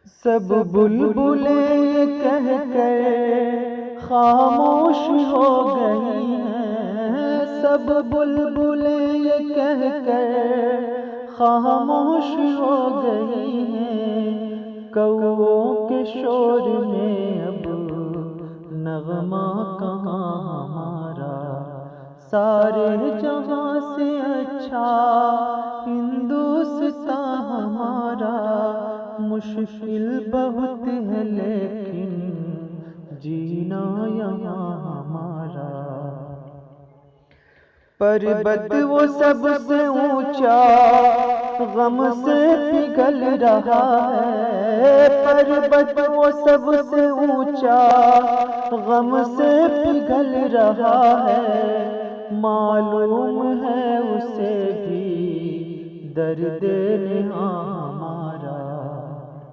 سب بلبلیں یہ کہہ کر خاموش ہو گئی ہیں، سب بلبلیں یہ کہہ کر خاموش ہو گئی ہیں، کوؤں کے شور میں اب نغمہ کہاں ہمارا، سارے جہاں سے اچھا ہندوستان ہمارا، مشکل بہت ہے لیکن جینا یہاں ہمارا، پربت وہ سب سے اونچا غم سے پگھل رہا ہے، پربت وہ سب سے اونچا غم سے پگھل رہا ہے، معلوم ہے اسے بھی درد نہاں